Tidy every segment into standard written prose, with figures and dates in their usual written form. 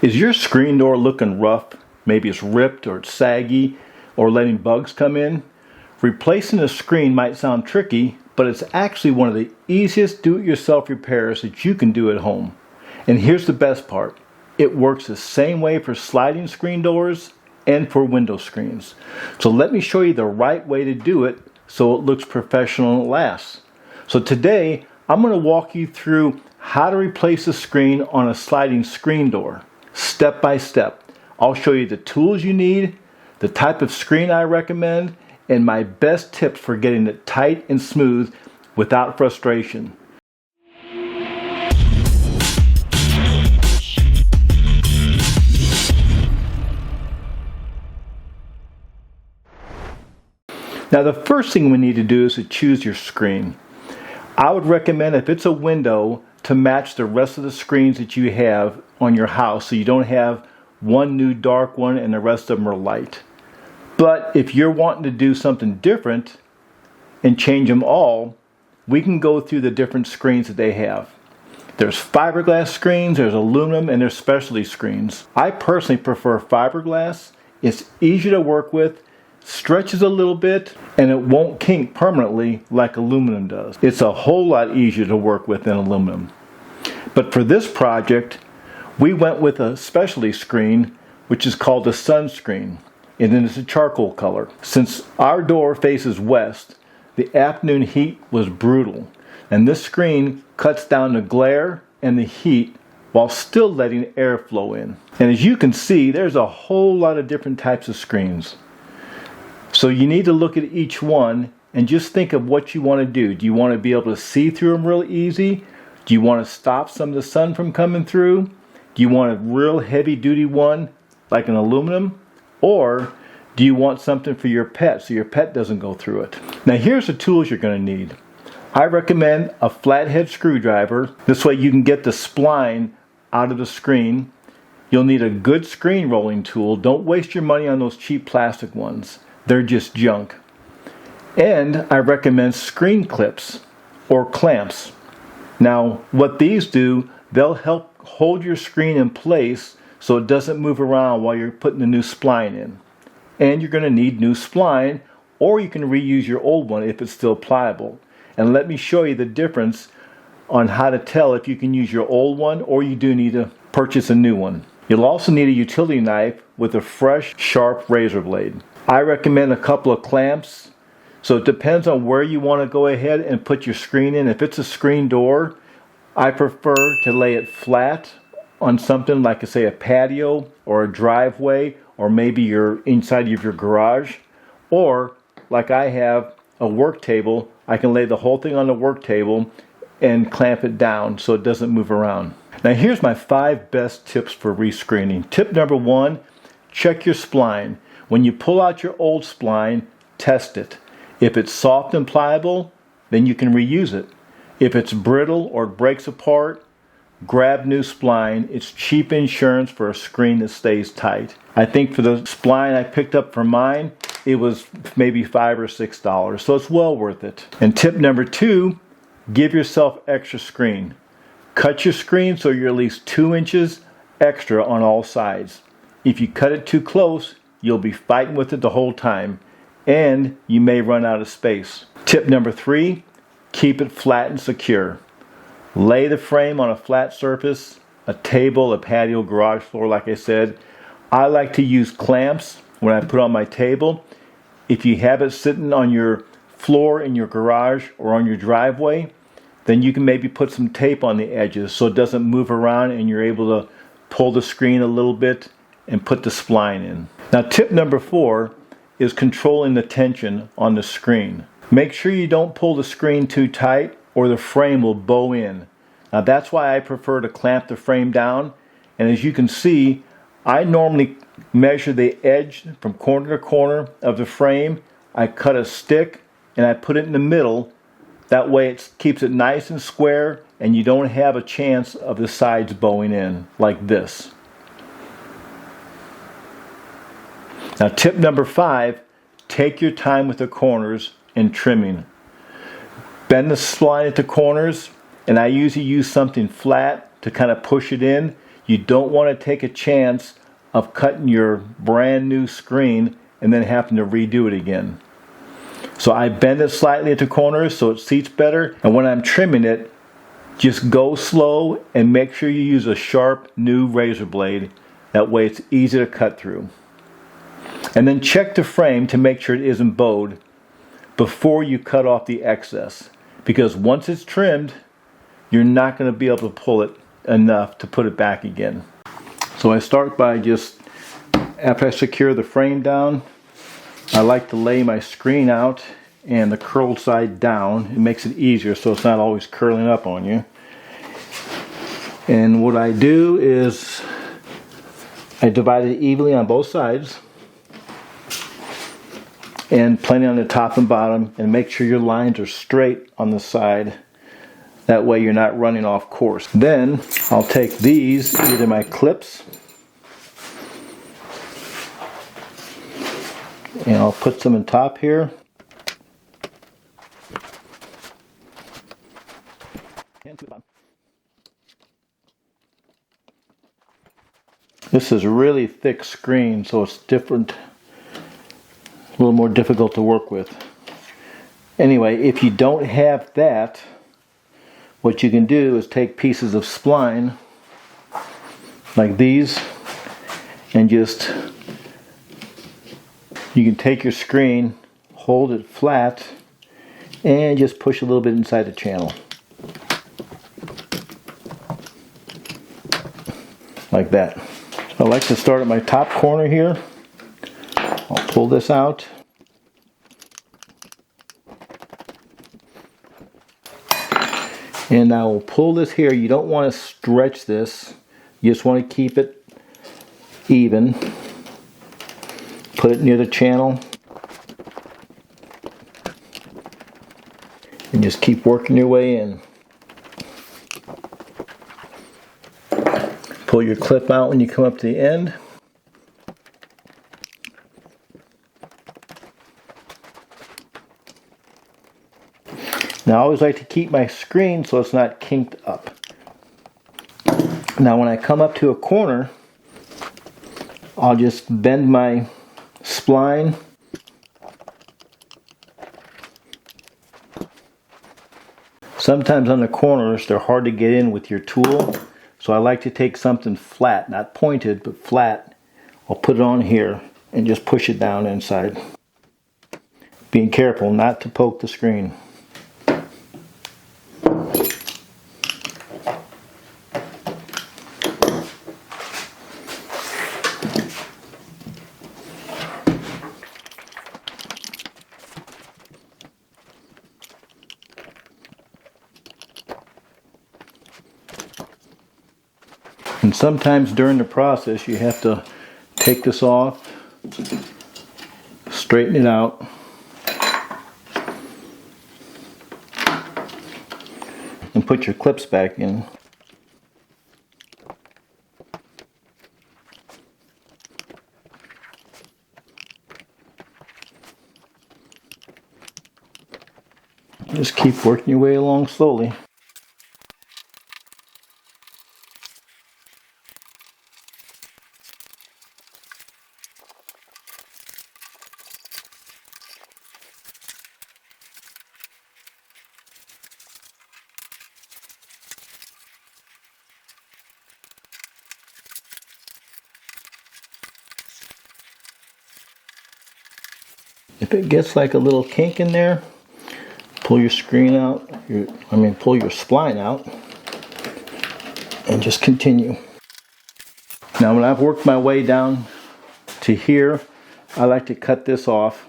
Is your screen door looking rough? Maybe it's ripped or it's saggy or letting bugs come in? Replacing a screen might sound tricky, but it's actually one of the easiest do-it-yourself repairs that you can do at home. And here's the best part. It works the same way for sliding screen doors and for window screens. So let me show you the right way to do it so it looks professional and lasts. So today I'm going to walk you through how to replace a screen on a sliding screen door. Step by step. I'll show you the tools you need, the type of screen I recommend, and my best tips for getting it tight and smooth without frustration. Now the first thing we need to do is to choose your screen. I would recommend, if it's a window, to match the rest of the screens that you have on your house so you don't have one new dark one and the rest of them are light. But if you're wanting to do something different and change them all, we can go through the different screens that they have. There's fiberglass screens, there's aluminum, and there's specialty screens. I personally prefer fiberglass. It's easier to work with, stretches a little bit, and it won't kink permanently like aluminum does. It's a whole lot easier to work with than aluminum. But for this project, we went with a specialty screen, which is called the sunscreen, and then it's a charcoal color. Since our door faces west, the afternoon heat was brutal, and this screen cuts down the glare and the heat while still letting air flow in. And as you can see, there's a whole lot of different types of screens. So you need to look at each one and just think of what you want to do. Do you want to be able to see through them real easy? Do you want to stop some of the sun from coming through? Do you want a real heavy duty one like an aluminum? Or do you want something for your pet so your pet doesn't go through it? Now here's the tools you're going to need. I recommend a flathead screwdriver. This way you can get the spline out of the screen. You'll need a good screen rolling tool. Don't waste your money on those cheap plastic ones. They're just junk. And I recommend screen clips or clamps. Now what these do, they'll help hold your screen in place so it doesn't move around while you're putting the new spline in. And you're going to need new spline, or you can reuse your old one if it's still pliable. And let me show you the difference on how to tell if you can use your old one or you do need to purchase a new one. You'll also need a utility knife with a fresh, sharp razor blade. I recommend a couple of clamps. So it depends on where you want to go ahead and put your screen in. If it's a screen door, I prefer to lay it flat on something like, say, a patio or a driveway, or maybe you're inside of your garage. Or like I have a work table, I can lay the whole thing on the work table and clamp it down so it doesn't move around. Now here's my 5 best tips for rescreening. Tip number 1, check your spline. When you pull out your old spline, test it. If it's soft and pliable, then you can reuse it. If it's brittle or it breaks apart, grab new spline. It's cheap insurance for a screen that stays tight. I think for the spline I picked up for mine, it was maybe $5 or $6, so it's well worth it. And tip number 2, give yourself extra screen. Cut your screen so you're at least 2 inches extra on all sides. If you cut it too close, you'll be fighting with it the whole time, and you may run out of space. Tip number 3, keep it flat and secure. Lay the frame on a flat surface, a table, a patio, garage floor, like I said. I like to use clamps when I put on my table. If you have it sitting on your floor in your garage or on your driveway, then you can maybe put some tape on the edges so it doesn't move around and you're able to pull the screen a little bit and put the spline in. Now tip number 4 is controlling the tension on the screen. Make sure you don't pull the screen too tight or the frame will bow in. Now that's why I prefer to clamp the frame down, and as you can see, I normally measure the edge from corner to corner of the frame. I cut a stick and I put it in the middle. That way it keeps it nice and square and you don't have a chance of the sides bowing in like this. Now tip number 5, take your time with the corners and trimming. Bend the spline at the corners, and I usually use something flat to kind of push it in. You don't want to take a chance of cutting your brand new screen and then having to redo it again. So I bend it slightly at the corners so it seats better, and when I'm trimming it, just go slow and make sure you use a sharp new razor blade. That way it's easy to cut through. And then check the frame to make sure it isn't bowed before you cut off the excess, because once it's trimmed, you're not going to be able to pull it enough to put it back again. So I start by just, after I secure the frame down, I like to lay my screen out and the curled side down. It makes it easier so it's not always curling up on you. And what I do is I divide it evenly on both sides and plenty on the top and bottom, and make sure your lines are straight on the side. That way you're not running off course. Then I'll take these, either my clips, and I'll put some on top here. This is really thick screen, so it's different, a little more difficult to work with. Anyway, if you don't have that, what you can do is take pieces of spline like these and just, you can take your screen, hold it flat, and just push a little bit inside the channel. Like that. I like to start at my top corner here. I'll pull this out. And I will pull this here. You don't want to stretch this. You just want to keep it even. Put it near the channel. And just keep working your way in. Pull your clip out when you come up to the end. Now I always like to keep my screen so it's not kinked up. Now when I come up to a corner, I'll just bend my spline. Sometimes on the corners they're hard to get in with your tool, so I like to take something flat, not pointed, but flat. I'll put it on here and just push it down inside. Being careful not to poke the screen. And sometimes during the process you have to take this off, straighten it out, and put your clips back in. Just keep working your way along slowly. If it gets like a little kink in there, pull your screen out, pull your spline out, and just continue. Now when I've worked my way down to here, I like to cut this off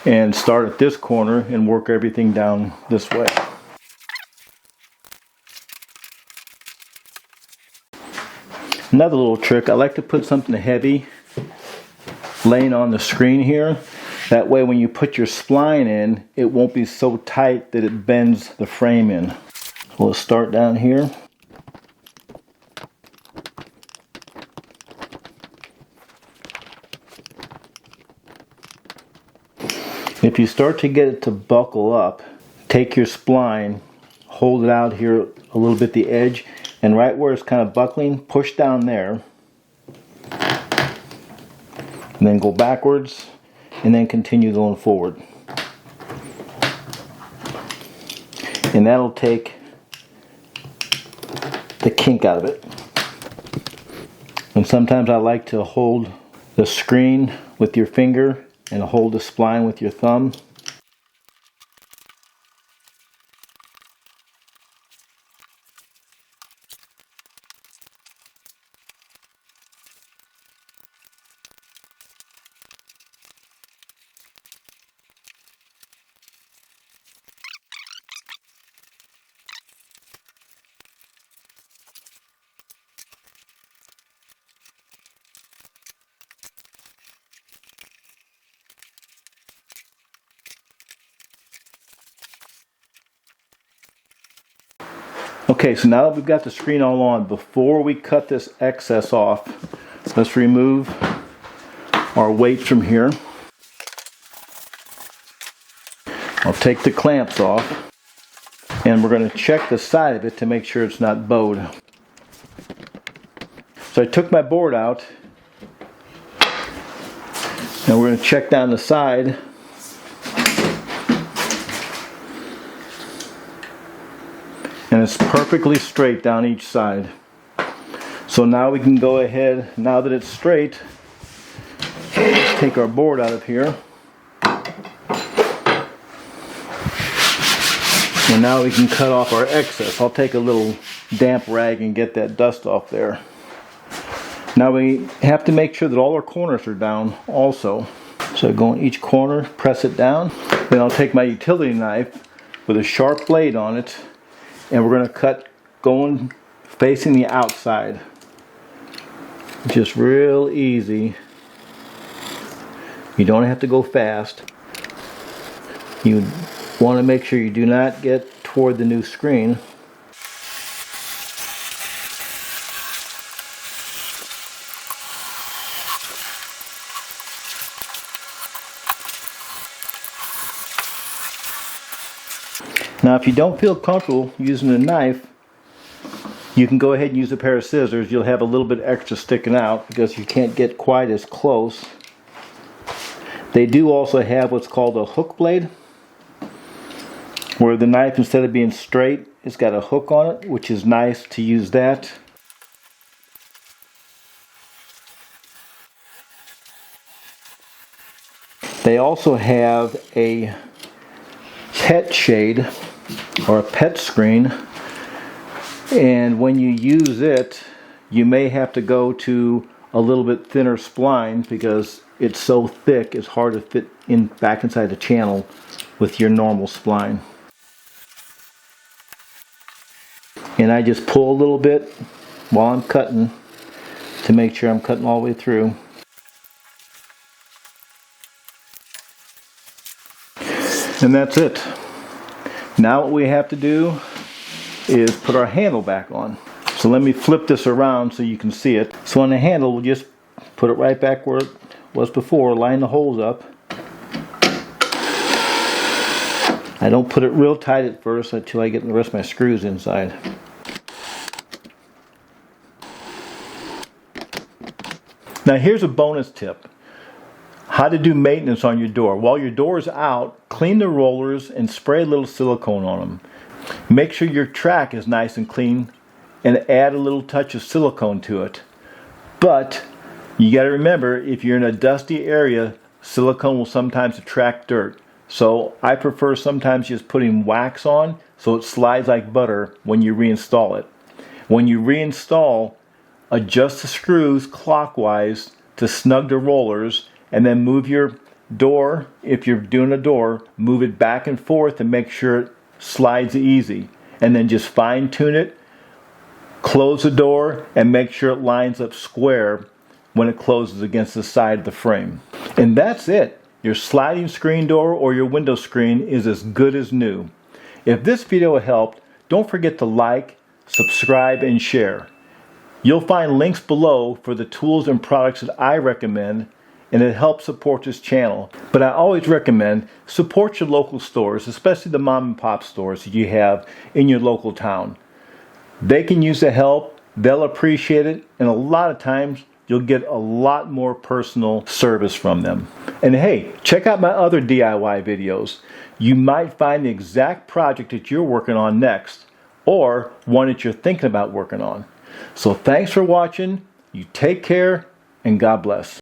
and start at this corner and work everything down this way. Another little trick, I like to put something heavy laying on the screen here. That way when you put your spline in, it won't be so tight that it bends the frame in. So we'll start down here. If you start to get it to buckle up, take your spline, hold it out here a little bit the edge, and right where it's kind of buckling, push down there, and then go backwards, and then continue going forward. And that'll take the kink out of it. And sometimes I like to hold the screen with your finger and hold the spline with your thumb. Okay, so now that we've got the screen all on, before we cut this excess off, let's remove our weights from here. I'll take the clamps off, and we're going to check the side of it to make sure it's not bowed. So I took my board out, and we're going to check down the side. And it's perfectly straight down each side. So now we can go ahead, now that it's straight, let's take our board out of here. And now we can cut off our excess. I'll take a little damp rag and get that dust off there. Now we have to make sure that all our corners are down also. So I go in each corner, press it down. Then I'll take my utility knife with a sharp blade on it, and we're going to cut going facing the outside. Just real easy. You don't have to go fast. You want to make sure you do not get toward the new screen. Now if you don't feel comfortable using a knife, you can go ahead and use a pair of scissors. You'll have a little bit extra sticking out because you can't get quite as close. They do also have what's called a hook blade, where the knife, instead of being straight, it's got a hook on it, which is nice to use that. They also have a pet shade or a pet screen, and when you use it, you may have to go to a little bit thinner spline because it's so thick it's hard to fit in back inside the channel with your normal spline. And I just pull a little bit while I'm cutting to make sure I'm cutting all the way through. And that's it. Now what we have to do is put our handle back on. So let me flip this around so you can see it. So on the handle, we'll just put it right back where it was before, line the holes up. I don't put it real tight at first until I get the rest of my screws inside. Now here's a bonus tip. How to do maintenance on your door. While your door is out, clean the rollers and spray a little silicone on them. Make sure your track is nice and clean and add a little touch of silicone to it. But you got to remember, if you're in a dusty area, silicone will sometimes attract dirt. So I prefer sometimes just putting wax on so it slides like butter when you reinstall it. When you reinstall, adjust the screws clockwise to snug the rollers, and then move your door, if you're doing a door, move it back and forth and make sure it slides easy. And then just fine tune it, close the door, and make sure it lines up square when it closes against the side of the frame. And that's it. Your sliding screen door or your window screen is as good as new. If this video helped, don't forget to like, subscribe, and share. You'll find links below for the tools and products that I recommend, and it helps support this channel. But I always recommend support your local stores, especially the mom and pop stores that you have in your local town. They can use the help, they'll appreciate it, and a lot of times you'll get a lot more personal service from them. And hey, check out my other DIY videos. You might find the exact project that you're working on next, or one that you're thinking about working on. So thanks for watching, you take care, and God bless.